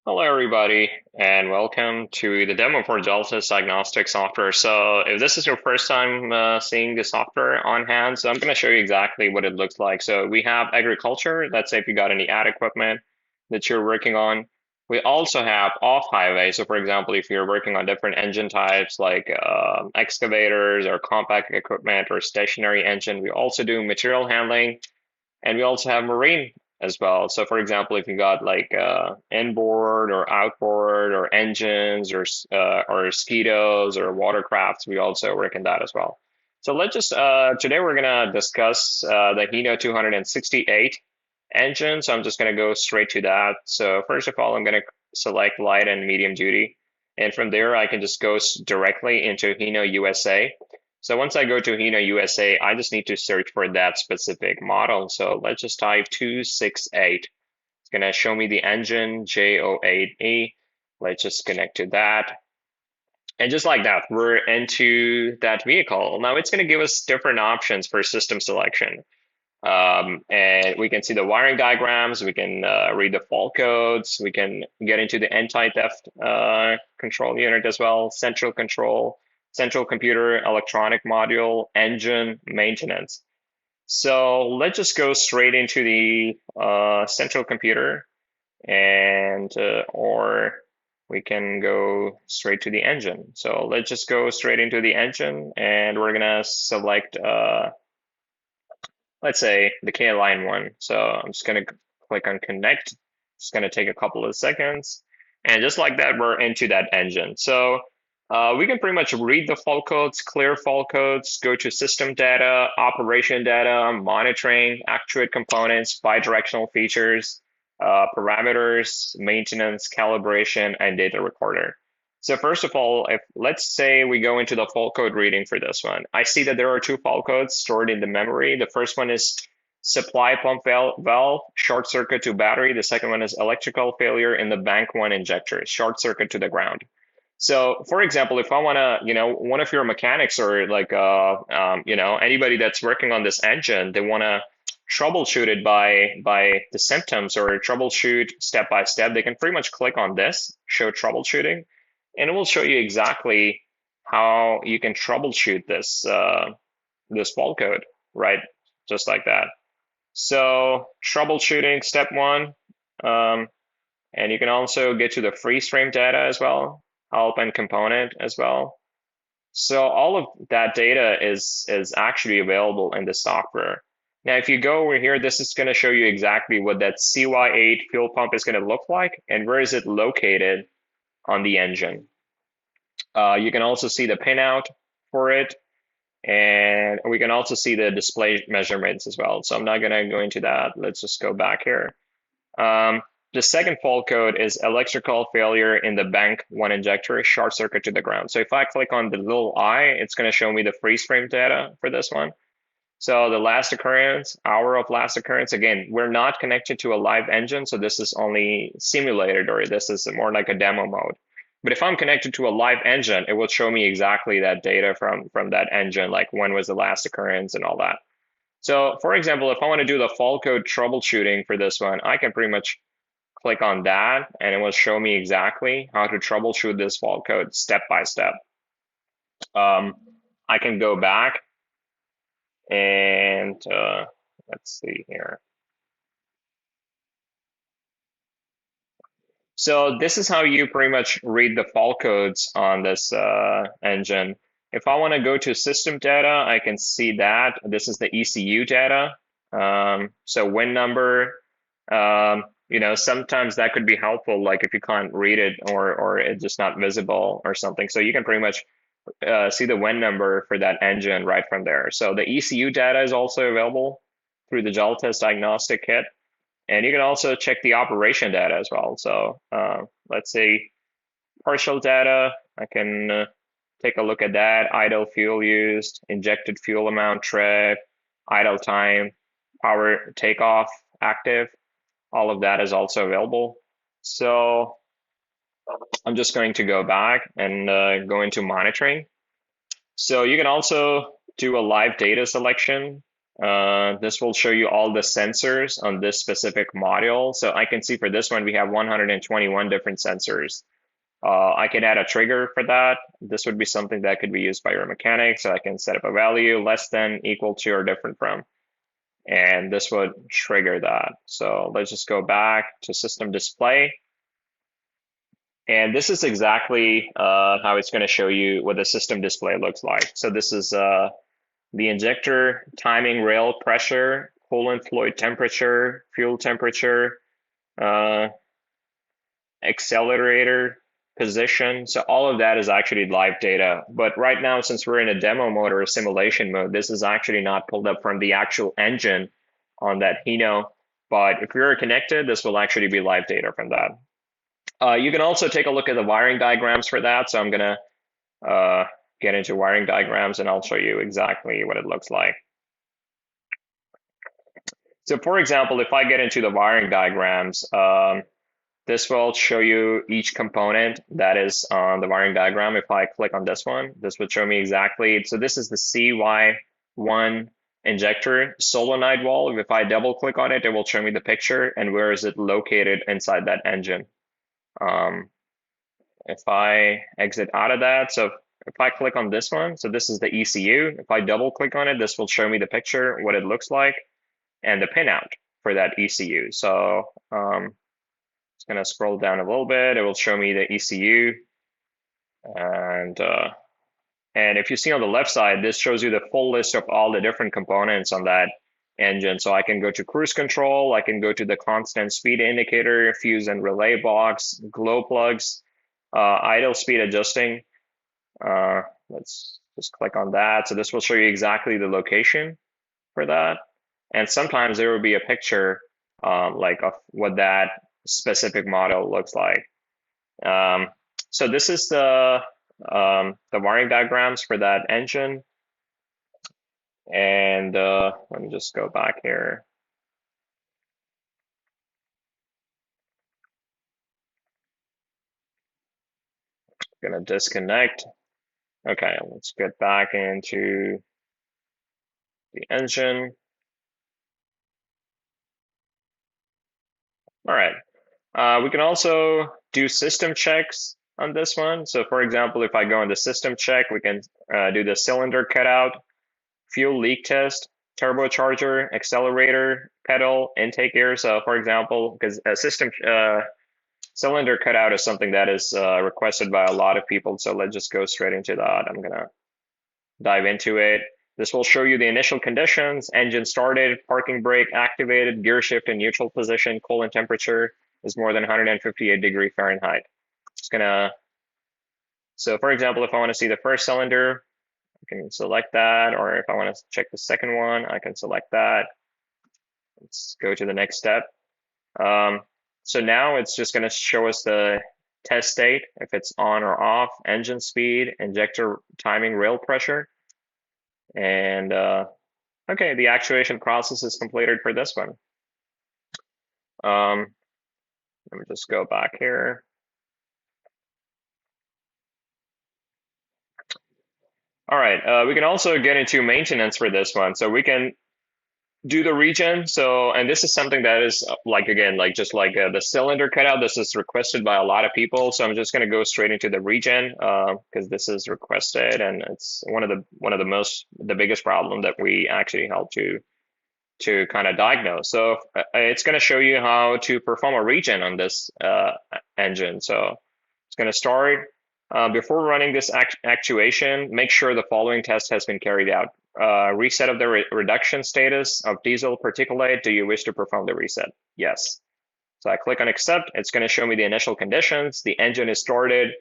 Hello, everybody, and welcome to the demo for Jaltest Diagnostic Software. So, if this is your first time seeing the software on hand, so I'm going to show you exactly what it looks like. So, we have agriculture. Let's say if you got any ag equipment that you're working on. We also have off-highway. So, for example, if you're working on different engine types like excavators or compact equipment or stationary engine, we also do material handling, and we also have marine as well. So for example, if you got like inboard or outboard or engines or mosquitoes or watercrafts, we also work in that as well. So let's just today we're gonna discuss the Hino 268 engine. So I'm just gonna go straight to that. So first of all, I'm gonna select light and medium duty. And from there, I can just go directly into Hino USA. So once I go to Hino USA, I just need to search for that specific model. So let's just type 268. It's going to show me the engine J08E. Let's just connect to that. And just like that, we're into that vehicle. Now it's going to give us different options for system selection. And we can see the wiring diagrams. We can read the fault codes. We can get into the anti-theft control unit as well, central control, central computer, electronic module, engine, maintenance. So let's just go straight into the central computer and or we can go straight to the engine. So let's just go straight into the engine and we're gonna select let's say the K line one. So I'm just going to click on connect. It's going to take a couple of seconds. And just like that, we're into that engine. So we can pretty much read the fault codes, clear fault codes, go to system data, operation data, monitoring, actuate components, bidirectional features, parameters, maintenance, calibration, and data recorder. So first of all, if let's say we go into the fault code reading for this one, I see that there are two fault codes stored in the memory. The first one is supply pump valve, short circuit to battery. The second one is electrical failure in the bank one injector, short circuit to the ground. So for example, if I want to, one of your mechanics or like, anybody that's working on this engine, they want to troubleshoot it by the symptoms or troubleshoot step by step, they can pretty much click on this, show troubleshooting, and it will show you exactly how you can troubleshoot this fault code, right? Just like that. So troubleshooting step one, um, and you can also get to the freeze frame data as well, help and component as well. So all of that data is actually available in the software. Now, if you go over here, this is going to show you exactly what that CY8 fuel pump is going to look like and where is it located on the engine. You can also see the pinout for it, and we can also see the display measurements as well. So I'm not going to go into that. Let's just go back here. The second fault code is electrical failure in the bank one injector, short circuit to the ground. So if I click on the little I, it's going to show me the freeze frame data for this one. So the last occurrence, hour of last occurrence, again, we're not connected to a live engine, so this is only simulated, or this is more like a demo mode. But if I'm connected to a live engine, it will show me exactly that data from that engine, like when was the last occurrence and all that. So for example, if I want to do the fault code troubleshooting for this one, I can pretty much click on that and it will show me exactly how to troubleshoot this fault code step by step. I can go back and let's see here. So this is how you pretty much read the fault codes on this engine. If I want to go to system data, I can see that. This is the ECU data. So win number, sometimes that could be helpful, like if you can't read it or it's just not visible or something. So you can pretty much see the win number for that engine right from there. So the ECU data is also available through the Jaltest Diagnostic Kit. And you can also check the operation data as well. So let's say partial data, I can take a look at that. Idle fuel used, injected fuel amount, trip, idle time, power takeoff, active. All of that is also available. So I'm just going to go back and go into monitoring. So you can also do a live data selection This will show you all the sensors on this specific module. So I can see for this one, we have 121 different sensors. I can add a trigger for that. This would be something that could be used by your mechanic. So I can set up a value less than, equal to, or different from, and this would trigger that. So let's just go back to system display. And this is exactly how it's going to show you what the system display looks like. So this is the injector timing rail pressure, coolant fluid temperature, fuel temperature, accelerator position. So all of that is actually live data. But right now, since we're in a demo mode or a simulation mode, this is actually not pulled up from the actual engine on that Hino. But if you're connected, this will actually be live data from that. You can also take a look at the wiring diagrams for that. So I'm going to get into wiring diagrams and I'll show you exactly what it looks like. So for example, if I get into the wiring diagrams, this will show you each component that is on the wiring diagram. If I click on this one, this would show me exactly. So this is the CY1 injector solenoid valve. If I double click on it, it will show me the picture and where is it located inside that engine. If I exit out of that, so if I click on this one, so this is the ECU. If I double click on it, this will show me the picture, what it looks like, and the pinout for that ECU. So it's going to scroll down a little bit. It will show me the ECU. And if you see on the left side, this shows you the full list of all the different components on that engine. So I can go to cruise control. I can go to the constant speed indicator, fuse and relay box, glow plugs, idle speed adjusting. Let's just click on that. So this will show you exactly the location for that. And sometimes there will be a picture like of what that specific model looks like. So this is the wiring diagrams for that engine. And let me just go back here. I'm gonna disconnect. Okay, let's get back into the engine. All right. We can also do system checks on this one. So for example, if I go into system check, we can do the cylinder cutout, fuel leak test, turbocharger, accelerator, pedal, intake air. So for example, because a system cylinder cutout is something that is requested by a lot of people. So let's just go straight into that. I'm gonna dive into it. This will show you the initial conditions: engine started, parking brake activated, gear shift in neutral position, coolant temperature is more than 158 degrees Fahrenheit. It's gonna, so for example, if I want to see the first cylinder, I can select that, or if I want to check the second one, I can select that. Let's go to the next step. So now it's just going to show us the test state, if it's on or off, engine speed, injector timing, rail pressure. And okay, the actuation process is completed for this one. Let me just go back here. All right, we can also get into maintenance for this one. So we can do the regen. So, and this is something that is like, again, like just like the cylinder cutout, this is requested by a lot of people. So I'm just going to go straight into the regen because this is requested, and it's one of the biggest problem that we actually help to kind of diagnose. So it's going to show you how to perform a regen on this engine. So it's going to start. Before running this actuation, make sure the following test has been carried out. Reset of the reduction status of diesel particulate. Do you wish to perform the reset? Yes. So I click on accept. It's going to show me the initial conditions. The engine is started,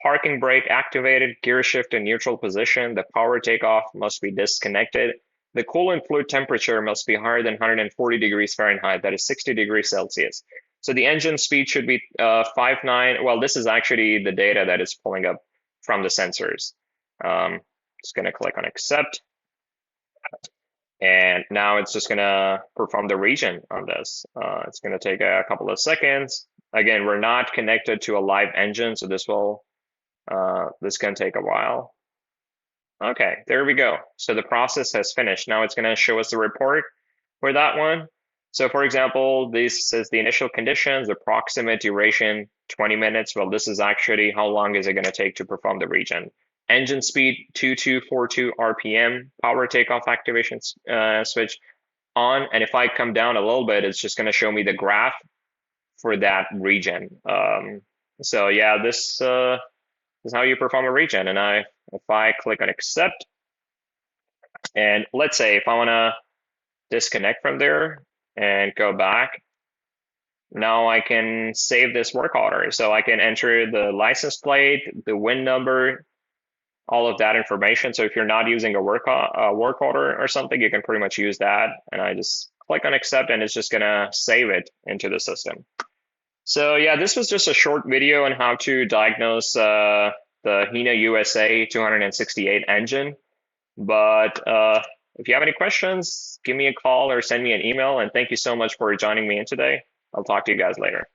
parking brake activated, gear shift in neutral position. The power takeoff must be disconnected. The coolant fluid temperature must be higher than 140 degrees Fahrenheit. That is 60 degrees Celsius. So the engine speed should be 5.9. Well, this is actually the data that is pulling up from the sensors. Just going to click on accept. And now it's just going to perform the regen on this. It's going to take a couple of seconds. Again, we're not connected to a live engine, so this can take a while. Okay, there we go. So the process has finished. Now it's going to show us the report for that one. So for example, this is the initial conditions, approximate duration, 20 minutes. Well, this is actually how long is it going to take to perform the regen. Engine speed, 2242 RPM, power takeoff activation switch on. And if I come down a little bit, it's just going to show me the graph for that regen. So yeah, this is how you perform a regen. And if I click on accept, and let's say if I want to disconnect from there and go back, now I can save this work order. So I can enter the license plate, the VIN number, all of that information. So if you're not using a work order or something, you can pretty much use that. And I just click on accept and it's just gonna save it into the system. So yeah, this was just a short video on how to diagnose the Hino USA 268 engine. But if you have any questions, give me a call or send me an email. And thank you so much for joining me in today. I'll talk to you guys later.